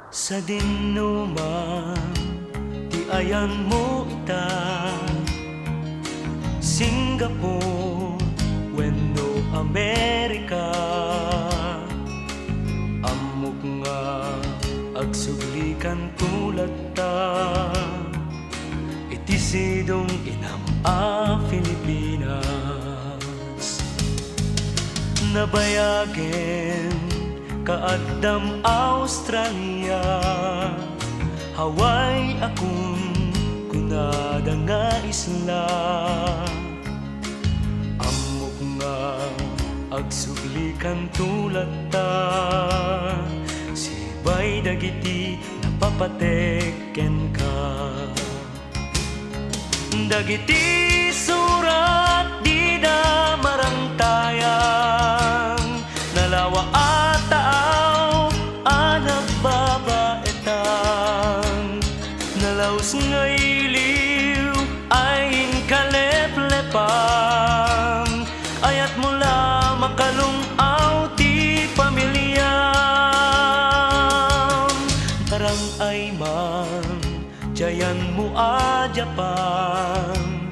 Sa dinuman, di ayan mo ita Singapore, wenno Amerika. Amok nga agsuglikan tulad ta iti sidong inam a Pilipinas. Nabayagen kaadam Australia, Hawaii akong kunada nga isla. Amok nga agsuglikan tulad ta sibay dagiti napapateken ka. Dagiti surat di da marangtayang nalawa at taaw anak babaetang nalaus nga iliw ay kaleplepang ayat mula makalungaw ti pamilyam tarang ay man jayan mo a Japan,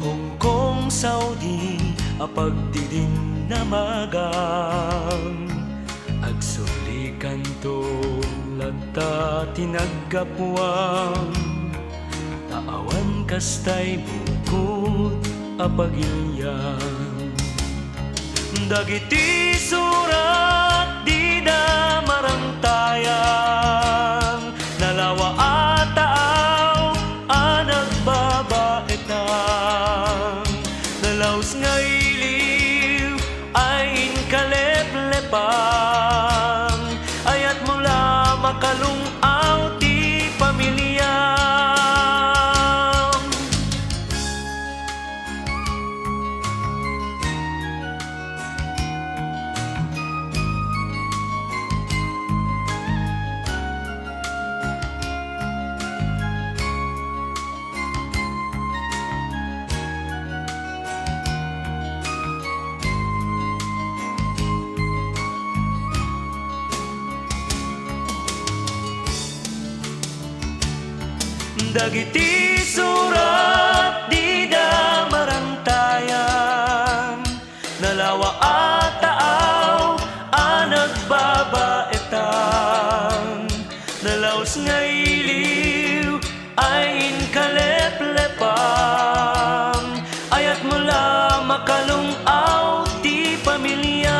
Hong Kong, Saudi apagdidin na magang agsulikan tulad ta tinaggapuan taawan kastay bukod apagilyan. Dagiti surat di da marangtayang nalawa at taaw anak babaetang nalaus nga iliw ay kaleplepang ayat mula makalungaw ti pamilyam. Dagiti surat di da marangtayan nalawa at taaw anak babaetang nalaus nga iliw ay kaleplepang ayat mula makalungaw ti pamilyam.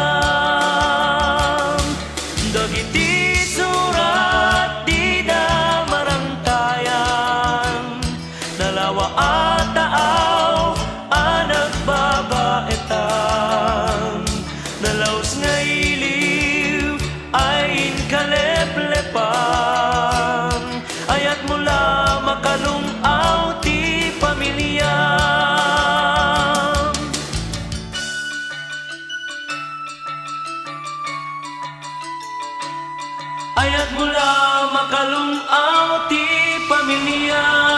Dagiti surat di da marangtayan nalawa at taaw anak babaetang nalaus nga iliw ay kaleplepang ayat mula makalungaw ti pamilyam. Ayat mula makalungaw ti pamilyam.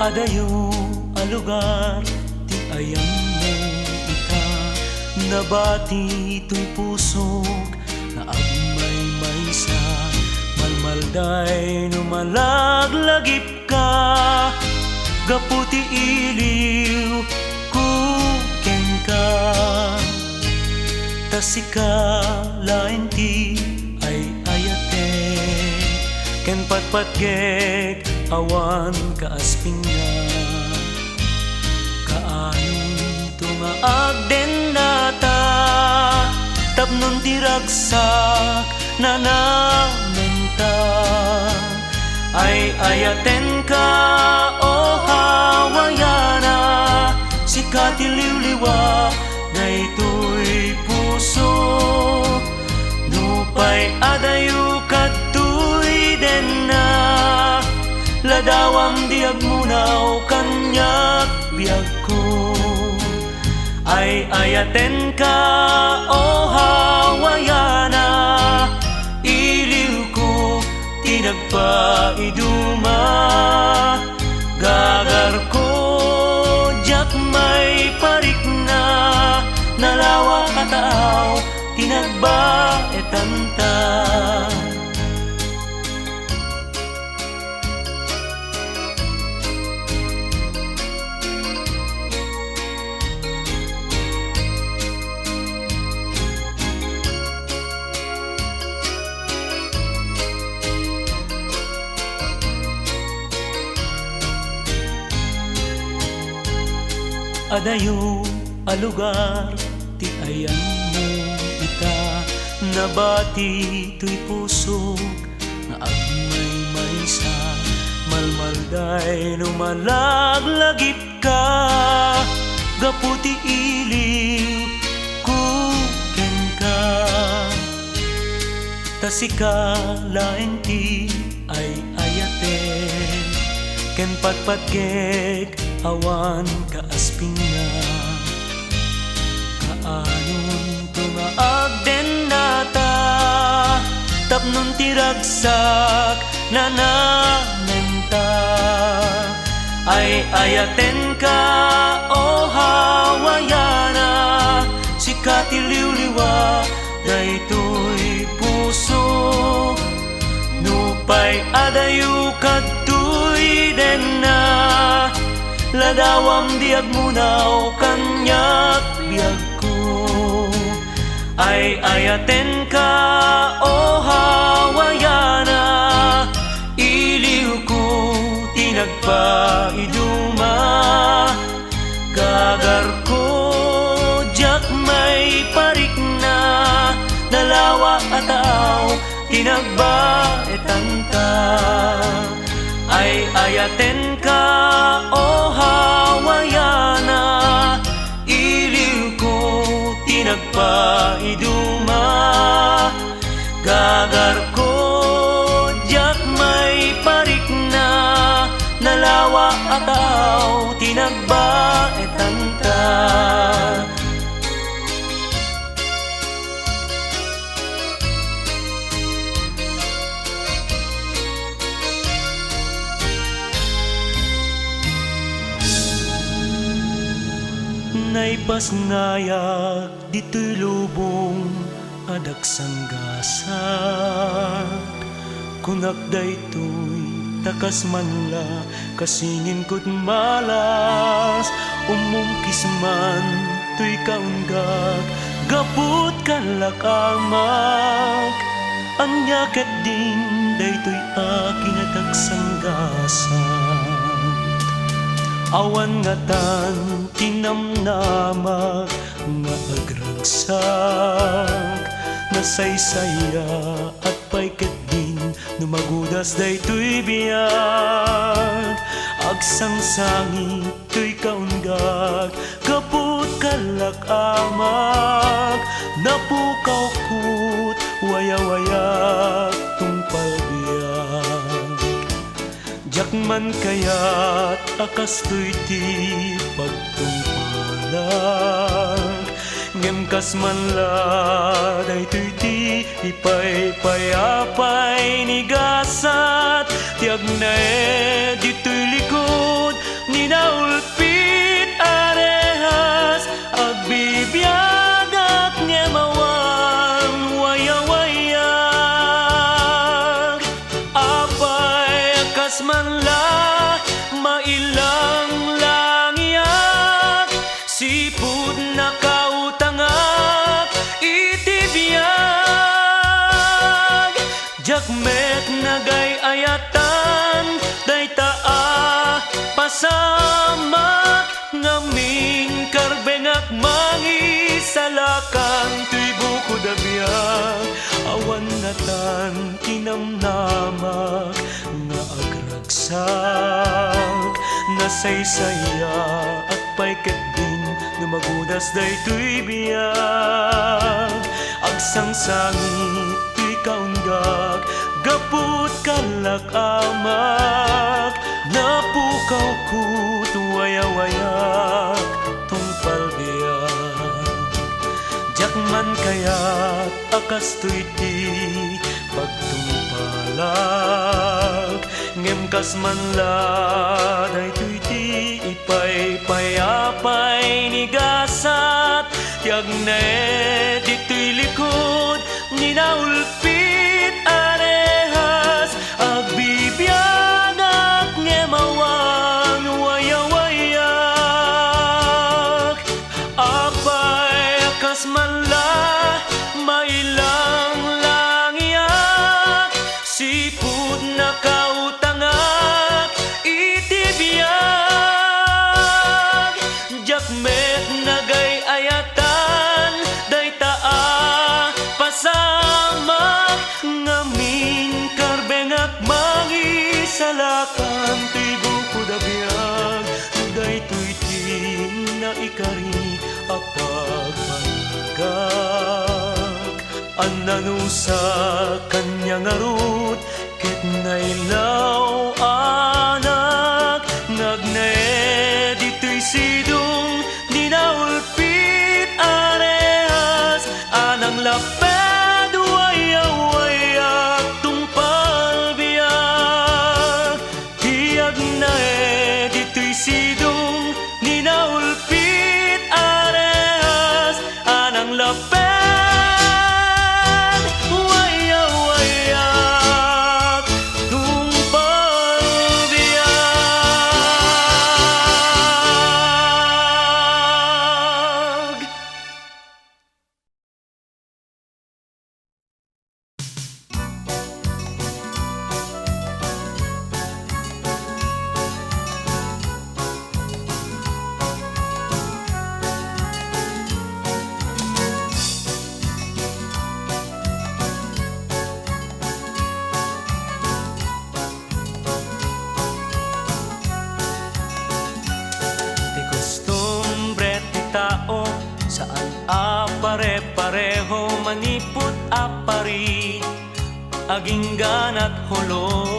Adayo a lugar ti ayam mo ita nabati to'y pusok na agmay-maysa malmalday no malaglagip ka gaputi iliw kuken ka tasika lain ti ay ayate ken patpatgek awan kaasping na kaanong tumaagden data tapnon tiragsak na namenta ay ayaten ka o hawayana, si katiliwliwa daytoy puso. Nupay adayo kadtoy den na, ladawam diag munaw kanyak biag ko. Ay ayaten ka o hawayana, iliw ko tinagpaiduma. Gagar ko jak may parik na, nalawa kataaw tinagba etanta. Adayo a lugar ti ayan mo ita, nabati to'y pusok nga agmay maysa, malmalday lumalaglagip ka, gaputi iliw kuken ka. Tasika laeng ti ay ayaten, ken patpatgek awan kaaspinga. Kaanon tumaag den nata, tapnon tiragsak nananenta. Ay ayaten ka o hawayana, si katiliwliwa daytoy puso. Nupay adayo kadtoy den na, ladawam diag munaw kanyak biag ko. Ay ayaten ka o hawayana, iliw ko tinagpaiduma. Gagar ko jak may parik na, nalawa ataaw tinagba etanta. Ay ayaten ka o hawayana, iliw ko tinagpaiduma. Gagar ko jak may parik na, nalawa ataw tinagba etanta. Naipas ngayak dito'y lubong adak sanggasak, kunak daytoy takas manla kasingin ko't malas. Umungkis man to'y kaunggak gaput kalakamag, ang yakat din daytoy aking adak sanggasak. Awan nga tan tinamnamak nga agragsak, nasaysaya at paykat din numagudas daytoy biyag. Agsangsangi to'y kaunggag kaput kalakamag, napukaw kut waya-wayak tungpal biyag. Jakman kayat akas to'y ti pagtungpalag, ngemkas man la daytoy ti ipay-payapay ni gasat. Tiag na dito'y likod ni naulpit arehas, agbibiyag at ngemawan waya-wayag. Apay akas man la mailang langiyak, sipud na kautangak itibiyag. Jakmet nagay ayatan daytaa pasamak, ngamin karbengak mangisalakan tuy bukod abiyag. Awan natan kinamnamak nga agra naragsak nasaysaya at paikat din numagudas daytoy biyag agsang-sangit tuy kaunggag gaput kalakamak napukaw ko tuwaya-wayak tungpal biyag jakman kaya't akas tuy pagtumpalag ngem kas manladay tuy ipay-payapay ni gasat yagne dito'y likod ni naulpit arehas agbibiyagak ngemawan wayawayak apay akas manla mailang langiyak sipud na kautangak itibiyag jakmet nagay ayatan daytaa pasamak ngamin karbengak mangisalakan tuy bukod abiyag daytoy tin na ikari apagpanagak annano sa kanyang arut ket nailaw anak ngagnae dito'y sidong dinaulpit arehas anang lapad wayawayak tungpal biyag tiyag nae dito'y sidong dinaulpit arehas anang lapad tao saan pare-pareho manipot apari aginggan at hulo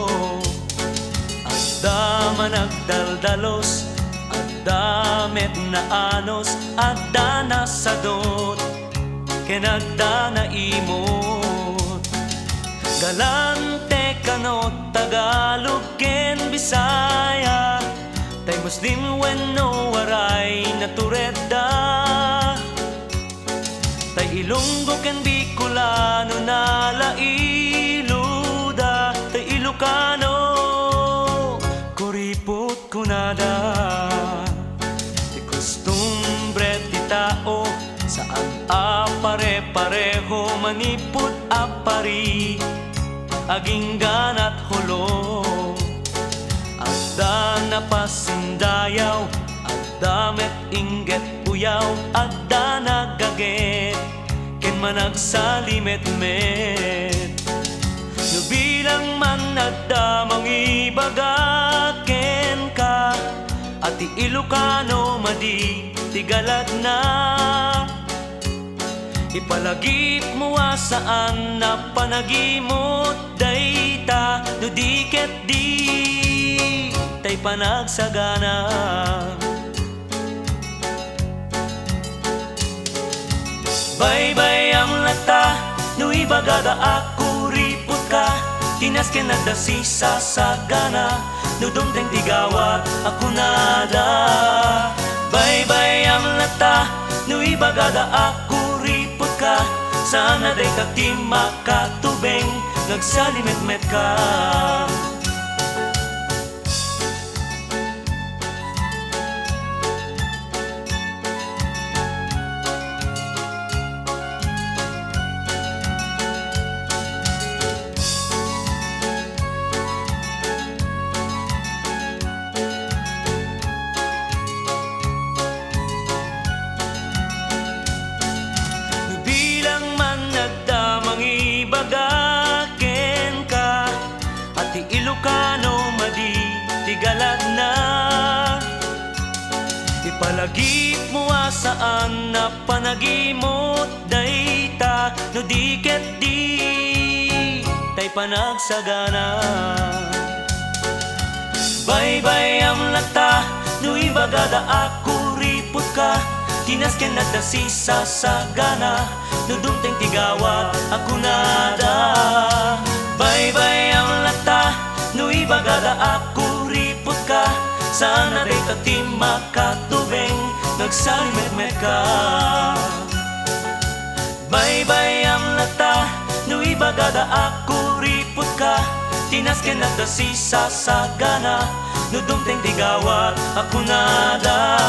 adda managdaldalos addamet na anos adda nasadot kenagda na imot galante kanot Tagalog ken Bisaya tay Muslim wenno waray natureda tay Ilonggo ken Bicolano nalailuda tay Ilocano kuripot kunada ti kostumbre ti tao saan pare-pareho maniput apari aginggan at hulo adda napasindayaw adda met inget uyaw adda nagaget ken managsalimet-met no bilang man adda mangibaga ken ka at ti Ilocano madi tigalad na ipalagip mo saan na panagimot dayta no diket di tay panagsagana Baybay ang lata no ibagada ako ripot ka tinas ken nagdasi sa sagana no dumteng tigawat ako nada Baybay ang lata no ibagada ako ripot ka sana day kagti makatubeng nagsalimet-met ka Ti saan na panagimot dayta no diket di tay panagsagana. Baybay am lata no ibagada ako ripot ka, tinasken na dasi sa sagana no dumteng tigawa ako nada. Baybay am lata no ibagada ako ripot ka, sana day tatim makatubeng nagsalimet-met ka. Baybay am lata no ibagada ako ripot ka, tinasken na dasi sa sagana no dumteng tigawa ako nada.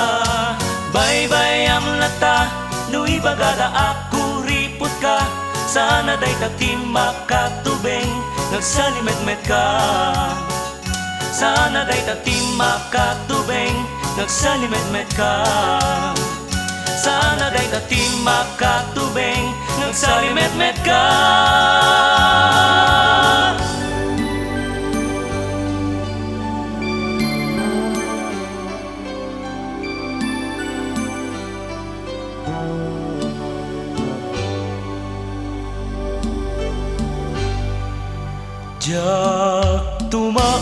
Baybay am lata no ibagada ako ripot ka, sana day tatim makatubeng nagsalimet-met ka. Sana day tatim makatubeng nagsalimet-met ka. Sana day tatim makatubeng nagsalimet-met ka. Jak tumauma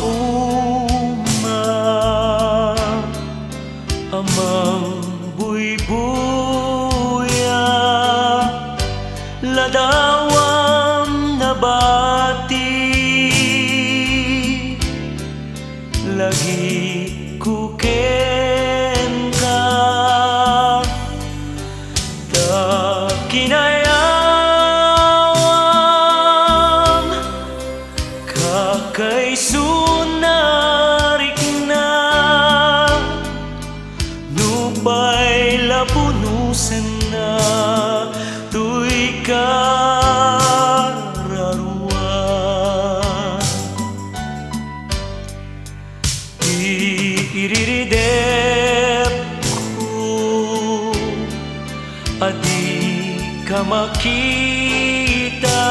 amang buybuya, ladawam nabati lagi kuken ka da kinayawam kakay sunarik na nupay lapunusen na tuy kararua. Iiridep ko adi ka makita,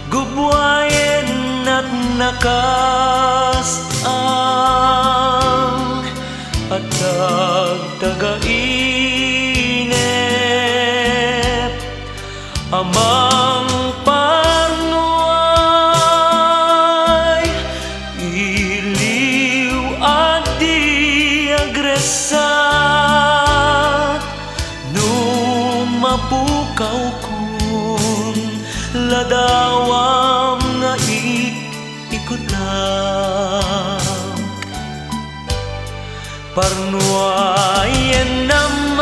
gubwayen at nakasang at tagainip amang parnuay iliw at di agresat no mapukaw kun ladawam nga ikutan parnuayen naman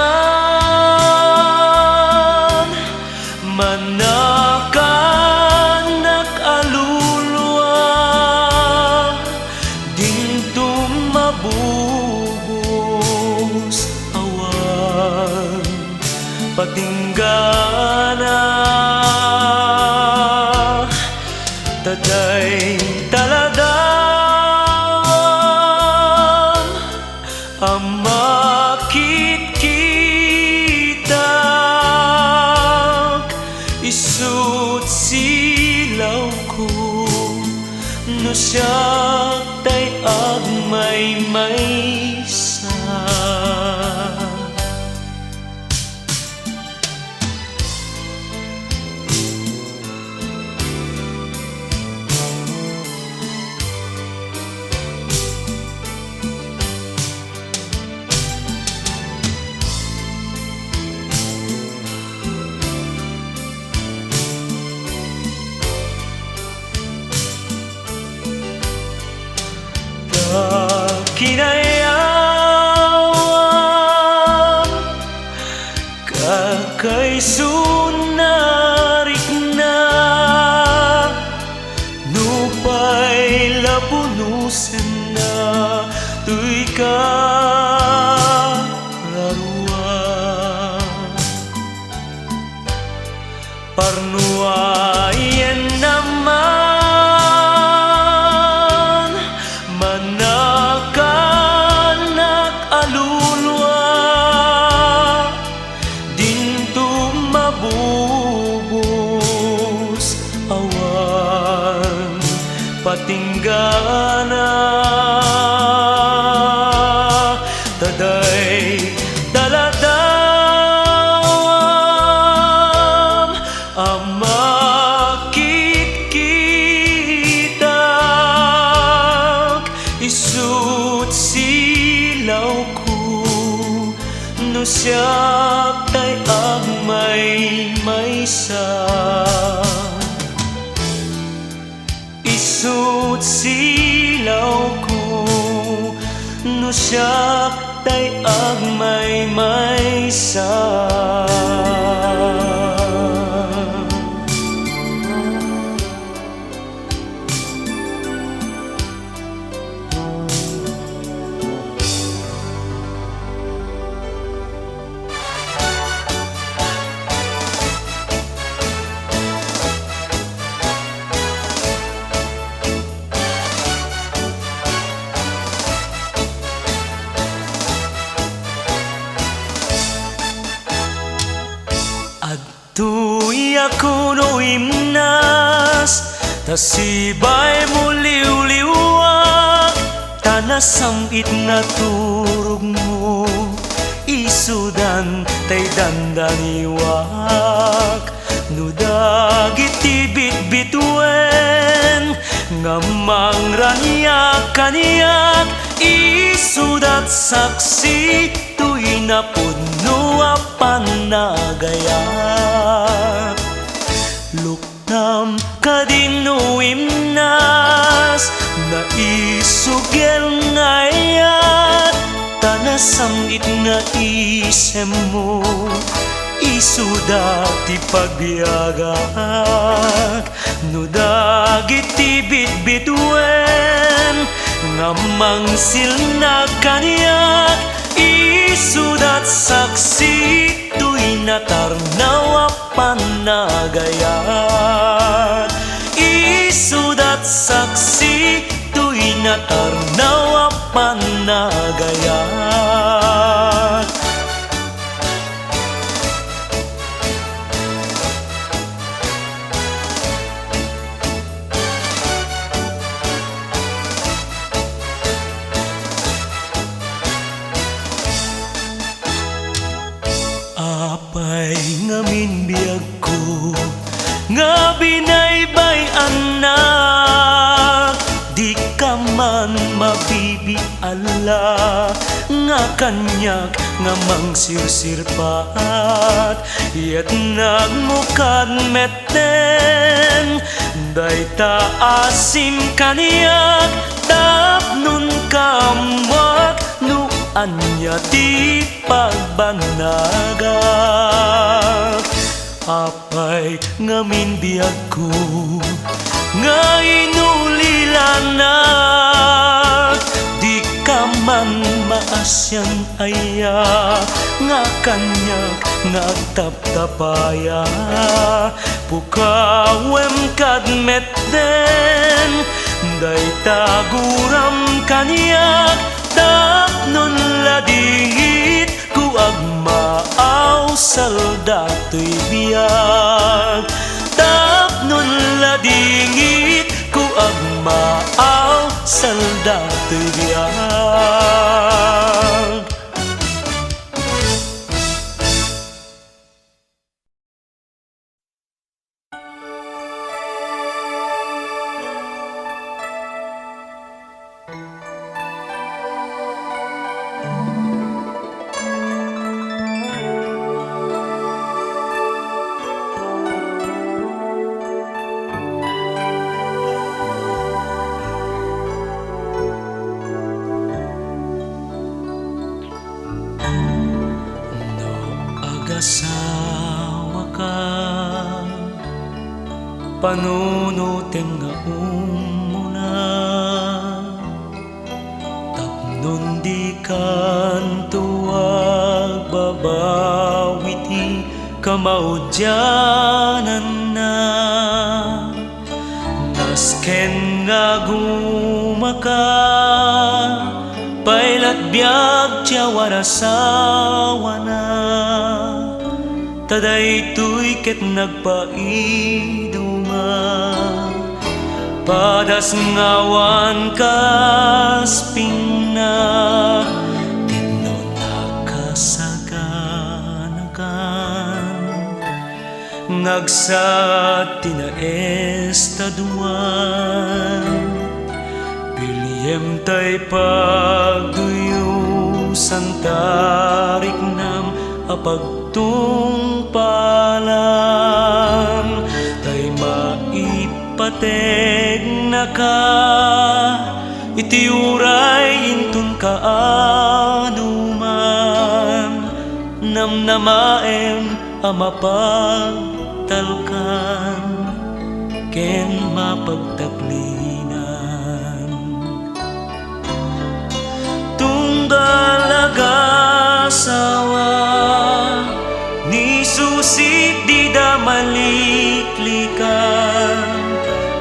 manakanak alulwa dintum mabubos awan patinggana taday taladang ang makit-kitag isut silaw ko no siya tay agmay-maysa. Kinayawam kakay sunarik na nupay lapunusen na tuy kararua. Parnuayen naman manakanak alulwa dintum mabubos awan patinggana taday dala no siya tay agmay maysa. Isut silaw ko no siya tay agmay maysa. Tuy ako no imnas, tasibay mo liw-liwag, tanasam na turog mo, isudan tay dandaniwag. Nudag iti bitbitwen, ngamang raniyak kaniyak, isudat saksi tuy na puno apan nagayak. Luktam kadinuimnas na isugel ngayat, tanasam na isem mo, isuda ti pagbiagak. Nudag iti bitbitwen, ngamang silna kaniyak, isudat saksi tuy natarnaw apan nagayak. Isudat saksi tuy natarnaw apan nagayak. Apay ngamin biyag ko, nga binaybay anak, di ka man mabibiala, nga kanyak nga mangsirsirpat, yet nagmukad meten, day taasim kaniyak, tapnon kamwak, no anya ti pagbanagak. Apay ngamin biyag ko, nga inulilanak, di ka man maasyan aya, nga kanyak nagtaptapaya. Pukawem kadmeten, day taguram kaniyak, tapnon ladingit ku agmaaw saldatoy biyag. Tapnon ladingit ku agmaaw saldatoy biyag. Asawa ka, panunutin nga umuna, tapnon di kan tuwag babawiti kamaudyanan na. Nasken nga gumaka, pailat biag tiyawarasawa na, taday tuy ket nagpaiduma, padas ngawan kasping na, tinno nakasaganakan, nagsat tinaestaduan, Yemtay pagduyusan tarik nam apagtungpalan tay maipateg na ka iti uray intun kaanuman namnamaem amapagtalkan ken mapagtaklinan tungdalaga sawa ni susik di da maliklikan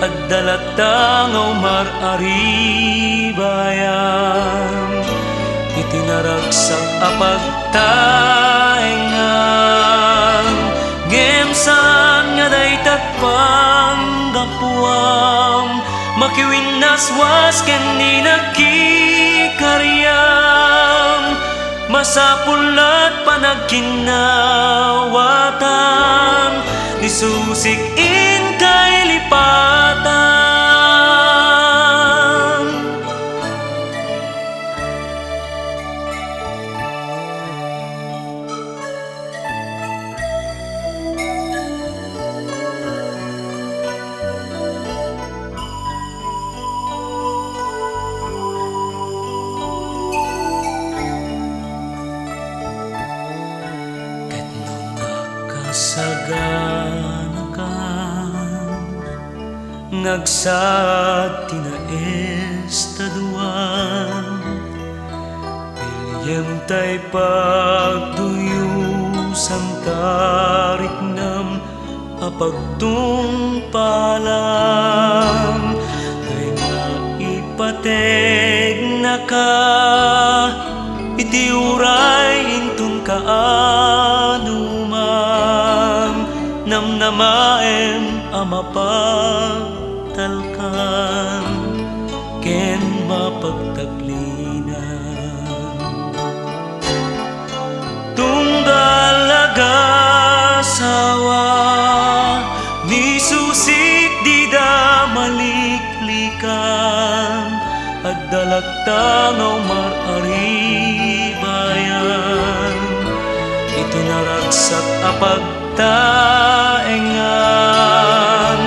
at dalatangaw mararibayan itinaragsak apagtaengan ngemsan nga daytat panggapuam makiwinnaswas ken ni nakikaryam masapulat panagkinawatan ni susik in kay lipatan. Saganakan ngagsat tinaestaduan pilyem tay pagduyusan tarik nam apagtungpalan tay maipateg na ka iti uray intun kaanuman namnamaem amapagtalkan ken mapagtaklinan tungdalaga sawa ni susik di da maliklikan at dalagtangaw mararibayan itinaragsak apagtaengan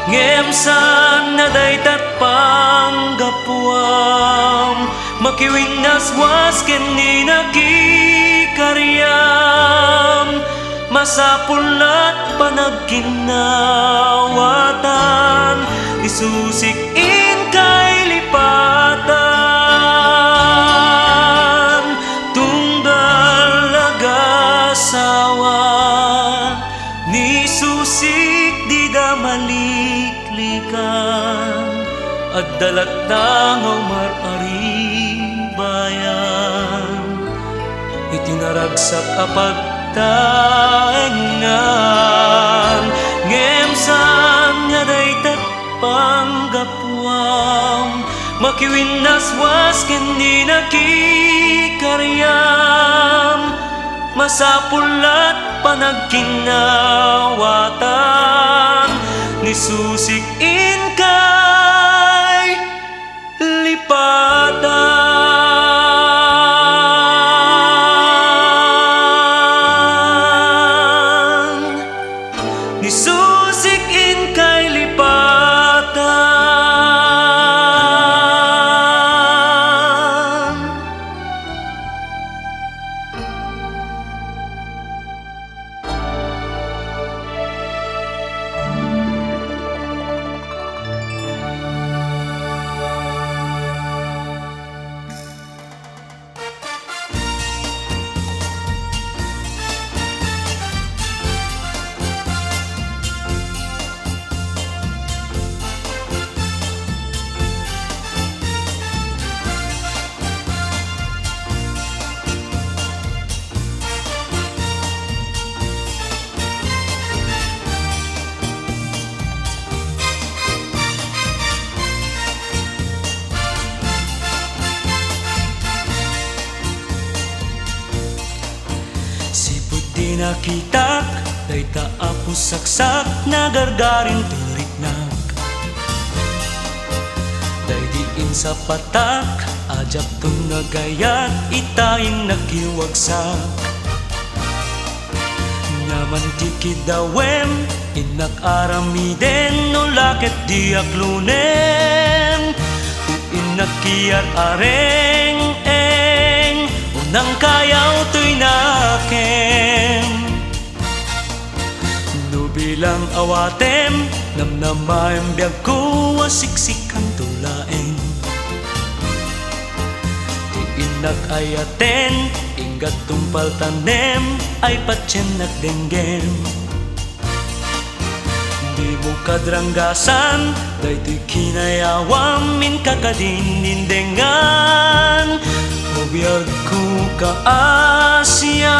ngemsan na daytat panggapuam makiwinnaswas ken ni nakikaryam masapulat panagkinawatan isusik in kay lipatan tungdalaga sawa ni susik di da maliklikan at dalatangaw mararibayan itinaragsak apagtaengan ngemsan nga daytat panggapuam makiwinnaswas ken di nakikaryam masapulat panagkinawatan ni susik in kay lipatan ni susik in kay lipatan. Di nakitak, day taapos saksak, nagargarin turiknak. Day di Diin sa patak, ajap tong nagayat, itayin nakiwagsak. Nyaman tikid dawem, inak aramiden, no laket diak lunem. Inak kiyar areng eng, unang kayaw to'y nakem. No bilang awatem, namnamayang biyag ko, asiksikan tulaeng. Inak ayaten, ingat tumpal tanem, ay patyen nagdenggem. Di mo kadranggasan, daytoy kinayawam, min kakadinindengan. Hubiyag ko kaasyam,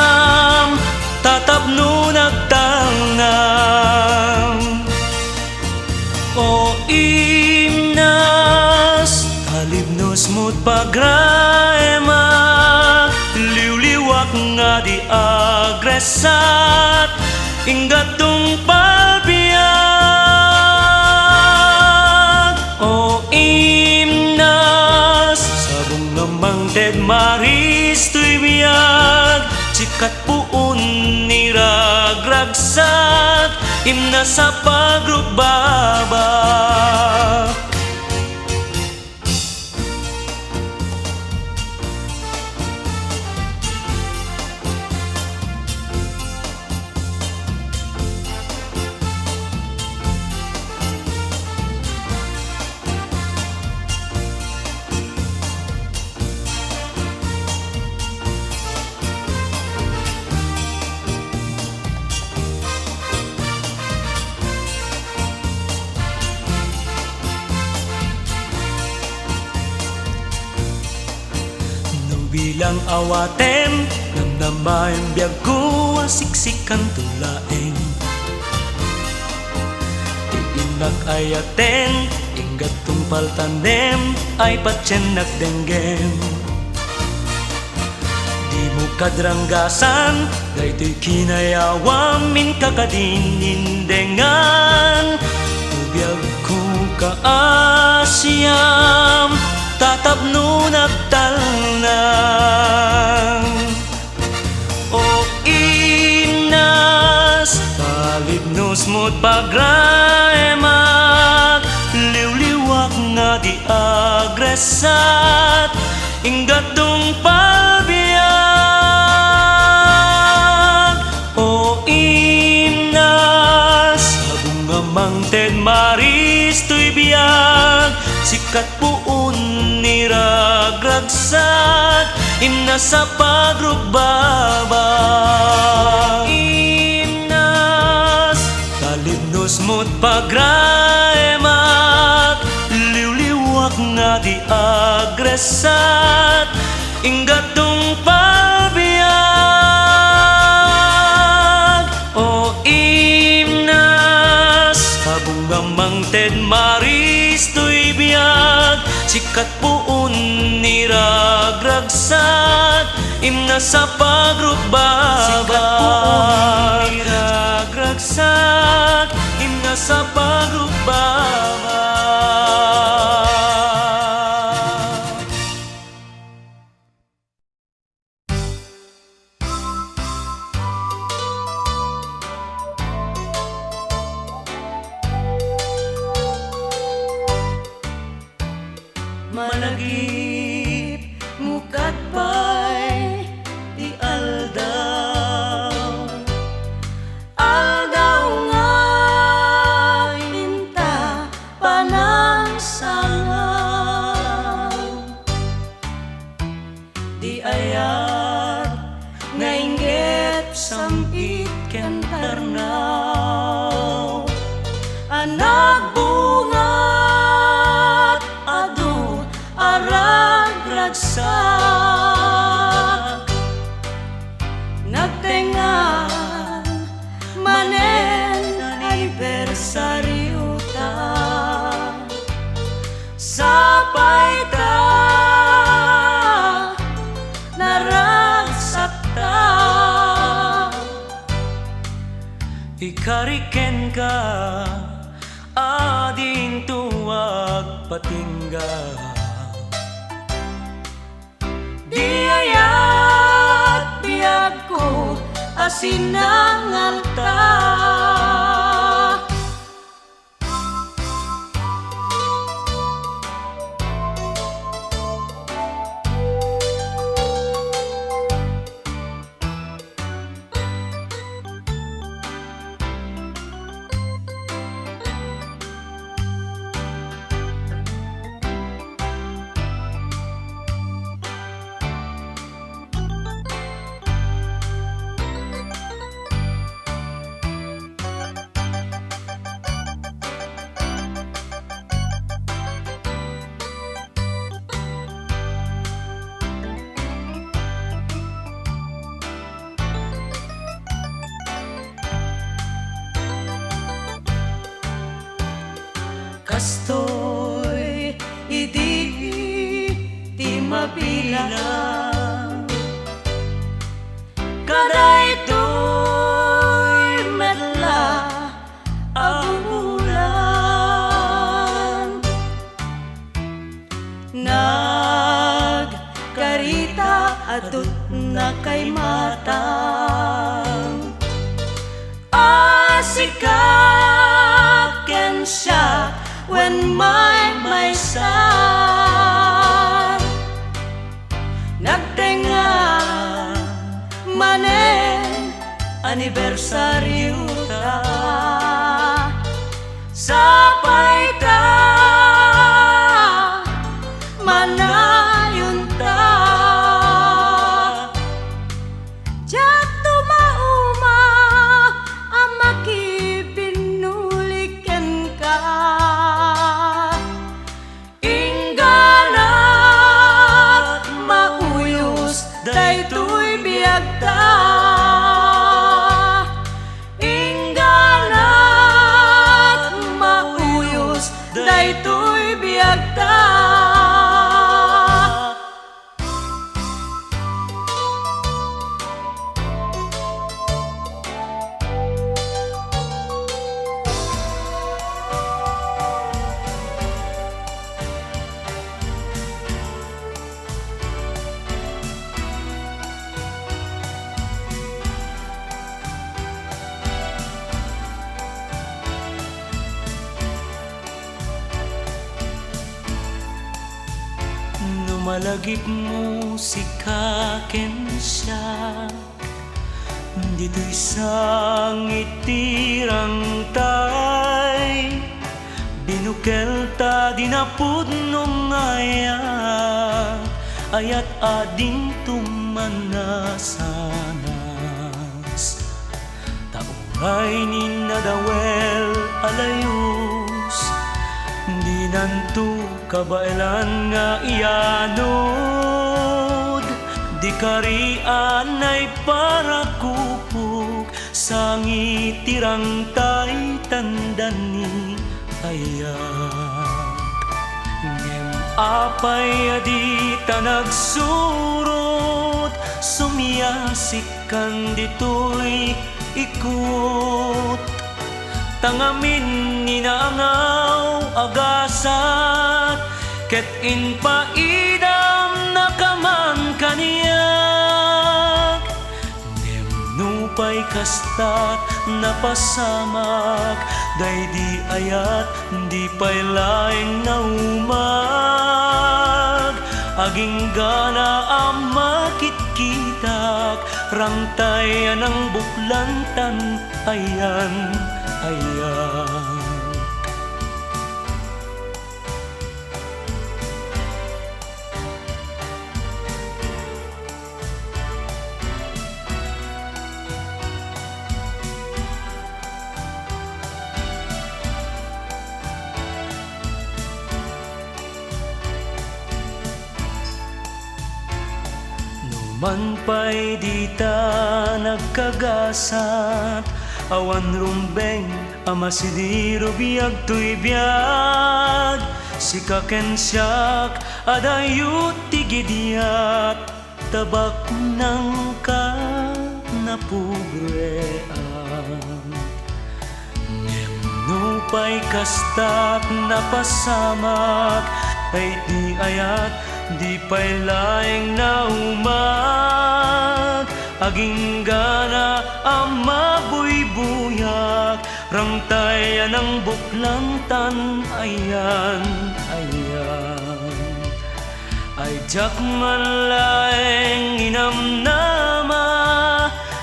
tatapno nagtangnam. O imnas, talibnos mo't pagraema, liwliwak nga di agresat, ingatong palbiyak. O imnas, sabong namang ted maris to'y biyag, sikat puun niragragsat, imna sa pagrugbabak. Bilang awatem, namnamayang biyag ko, asiksikan tulaeng. Iinak ayaten, ingat tumpal tanem, ay patyen nagdenggem. Di mo kadranggasan, daytoy kinayawam, min kakadinindengan. Ubiyag ko kaasyam, tatapno nagtalnang. O imnas, talibnos mo't pagraemak, liwliwak nga di agresat, ingatong palbiyak. O imnas, sabong amang ted maris to'y biyag, sikat puun niragragsat, imna sa pagrugbabak. Imnas, talibnos mo't pagraemak, liwliwak nga di agresat, ingatong palbiyak. O imnas, sabungamang ted maris to'y biyag, sikat puun niragragsat, imna sa pagrugbabak. Sikat puun niragragsat, imna sa pagrugbabak. Malagip mukat pa'y di aldaw, aldaw nga inta panang sangaw. Di ayat nga inggit sampit ken tarnaw, anak bungat adu aragragsak, nagtengan manen anibersaryo ta, sapay ta naragsak ta. Ikariken ka ading tuwag patingga, asinangal ta. Kastoy di mabilang, kada ito'y medla ang bulan. Nagkarita atut na kay matang, asikaken siya when my son nagtenga manen anibersaryo ta sapay ta manayon ta jatuh mauma amaki pinulikan ka. Daytoy biyag ta, ingganat mauyos, daytoy biyag ta. Malagip musika ken siya, dito'y isang itirang tay, binukel ta dinapud nung ayat ading tumanasanas, tauray ni nadawel alayos, di nanto kabailan nga iyanod, di karian ay para kupok sa ngitirang tay tandan ni ayak. Ngem apay di ta nagsurot, sumiyasikan dito'y ikot, tangamin ninangaw agasat, ket in paidam nakaman kaniyak, nemnupay kastat napasamak, day di ayat di pay laeng naumag, aging gana ang makitkitak, rangtay ng buklantan ayan. Numan pa'y di ta nagkagasat, awan rumbeng amasidiro biyag tuy biyag, sikaken siyak adayut tigidiat, tabak nang ka napugrean. Nemnupay kastat napasamak, ay di ayat di pay laeng naumag, aging gana ang mabuybuyak, rangtay ng buklantan, ayan, ayan. Ay jak malaeng inamnama,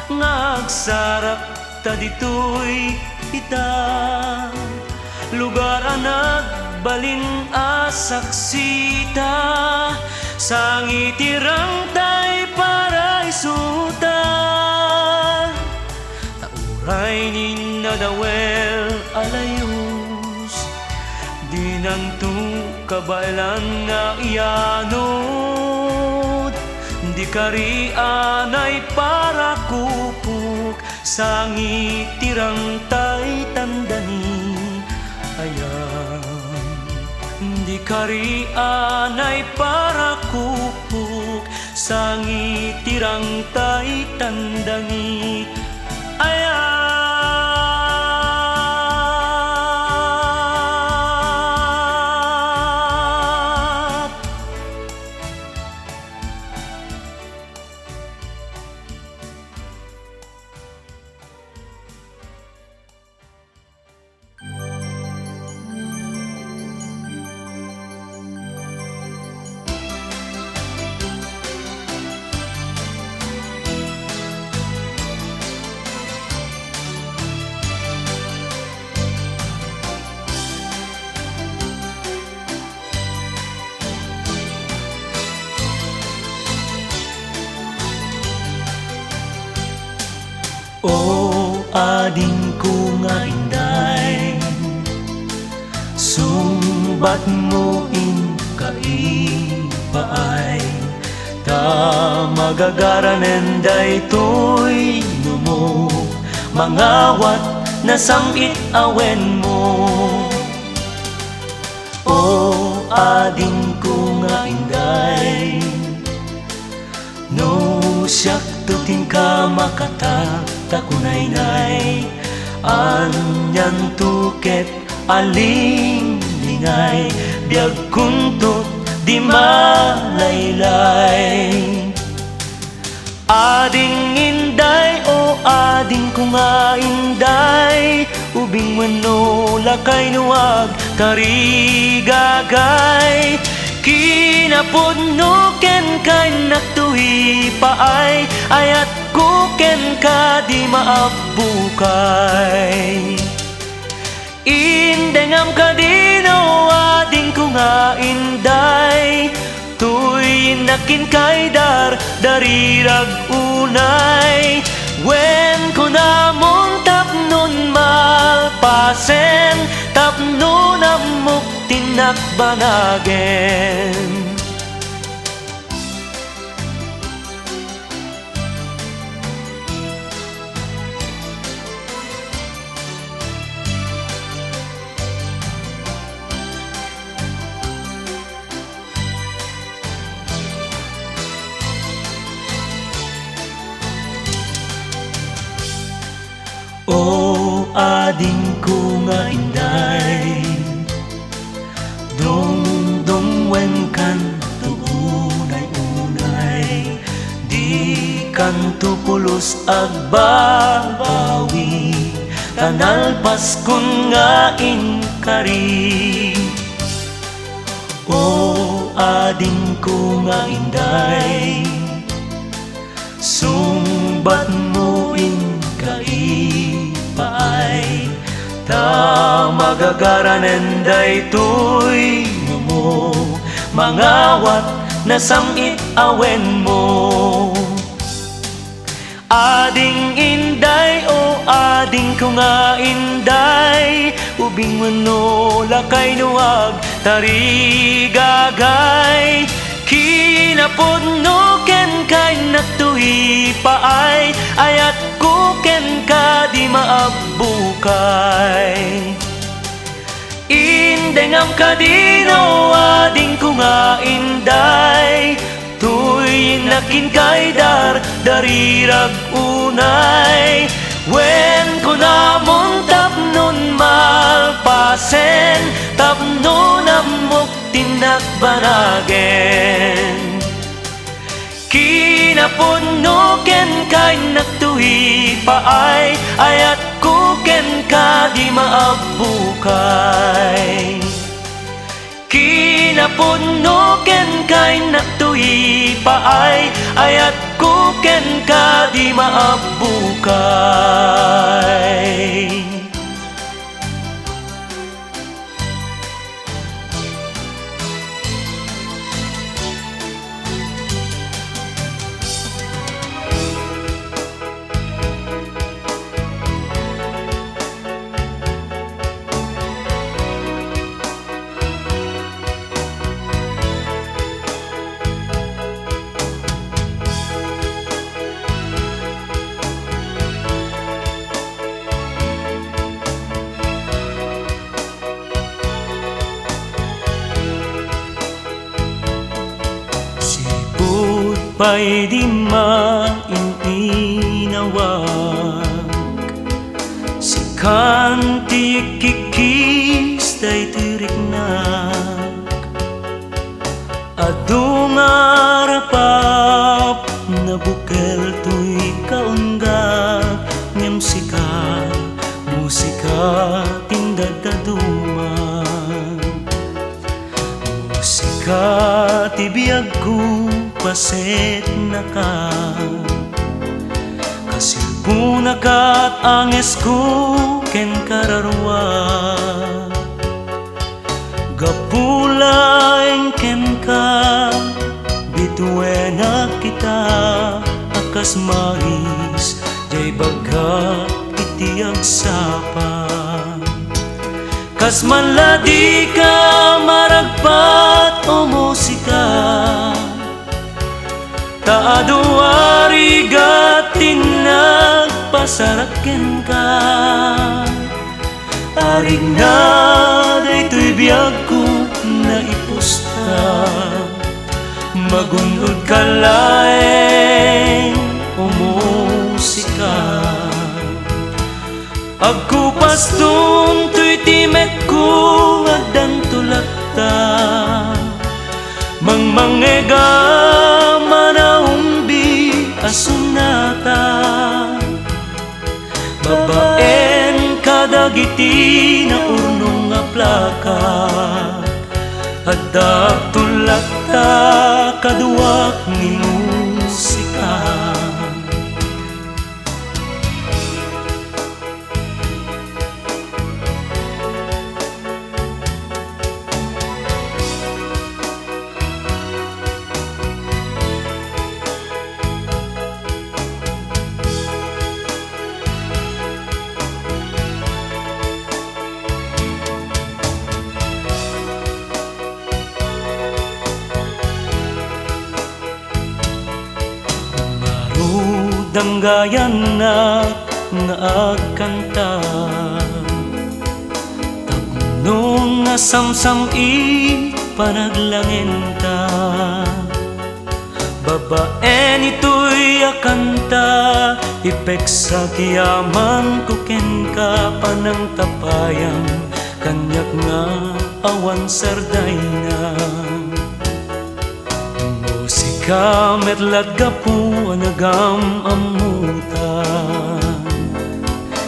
ngagsarak ta ditoy ita, lugar ang nagbalin asaksita, sangitirang tay para isuta, tauray ni nadawel alayos, di nanto kabailan nga iyanod, di karian ay para kupok, sangitirang tay tandani, ayan. Di karian ay para kupok, sangitirang tay tandani, ayan. O ading ko nga inday, sumbat mo in kaipaay, ta magagaranen daytoy numo, mangawat na samit awen mo. O ading ko nga inday, no siyak tuting ka makatak takunaynay, anyan tuket aling lingay, biag kuntot di malaylay. Ading inday, o ading ko nga inday, ubing mano lakay nuwag tarigagay, kinapudno ken kay naktuhi paay, ayat kuken ka di maabukay. Indengam ka dino, ading ko nga inday, tuy nakin kay darirag unay, wen ko namong tapnon malpasen, tapnon amok tinakbanagen. O ading ko nga inday, dong-dongwen kan tuunay-unay, di kan tupulos agbabawi, tanalpas kun nga inkari. O ading ko nga inday, sumbat mo in kaipaay, ta magagaranen daytoy mo, mangawat na samit awen mo. Ading inday, o ading ko nga inday, ubing mano lakay nuwag tarigagay, kinapudno ken kay naktuhi paay, ayat kuken ka di maabukay. Indengam ka dino, ading ko nga inday, tuy nakin kay darirag unay, wen ko namong tapnon malpasen, tapnon amok tinakbanagen. Kinapuno ken kay nagtuhi paay, ayat ko ken ka di maabukay. Kinapuno ken kay nagtuhi paay, ayat ko ken ka di maabukay. Pa'y di maininawag, si kanti kikis day tiriknak, adung arapap na bukel tuy kaunggag, ngem sika musika tindadaduman, musika tibiyag ko paset na ka, kasilpuna ka't anges ko ken kararwa, gapulaeng ken ka bituena kita, akas mais jay baga iti agsapa, kas manladi ka maragpat o musika, taaduari gatin nagpasaraken ka, arig na daytoy biyag ko na ipusta, magunod ka laeng o musika, agkupas dun tuy timek ko adan tulakta, mangmangega manaumbi asunata, babaen kadagiti na urnong nga plaka, adda tulakta kaduak ni musika. Danggayan na nga agkanta, tapno nga samsam ipanaglangin ta, babaen ito'y akanta, ipek sa kiyaman ko ken ka panang tapayang, kanyak nga awan sarday na. Musika metlat gapu anagam amutan,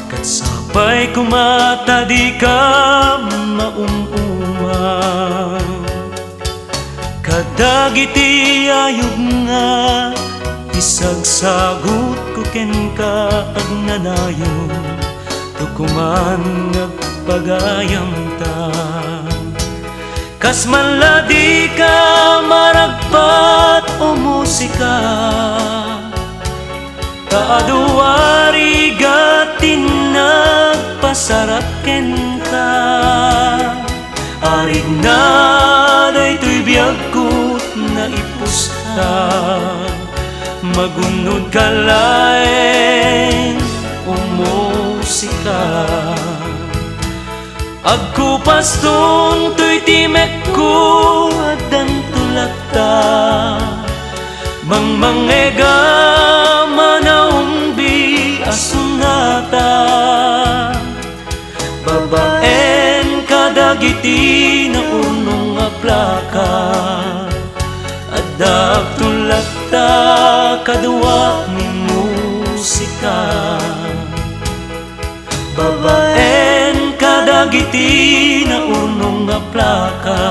kat sabay kumata di ka maumuman, kadagiti ayog nga isagsagot ko ken ka agnanayon, tukuman nagpagayam ta, kas manladi ka maragpat o musika, kaaduari gatin nagpasaraken ka, arig na daytoy biyag ko na ipusta, magunod ka laeng o musika, agkupas dun tuy timek ko adan tulakta, mangmangega manaumbi asunata, babaen kadagiti na urnong nga plaka, Adak tulak ta kaduak ni musika, babaen kadagiti na unong nga plaka.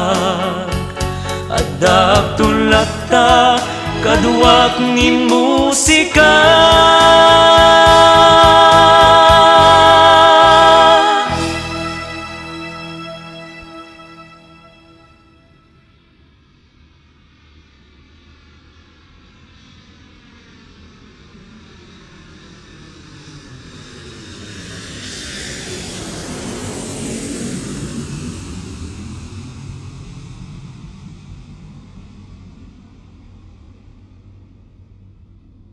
Adak tulak ta kaduak ni musika.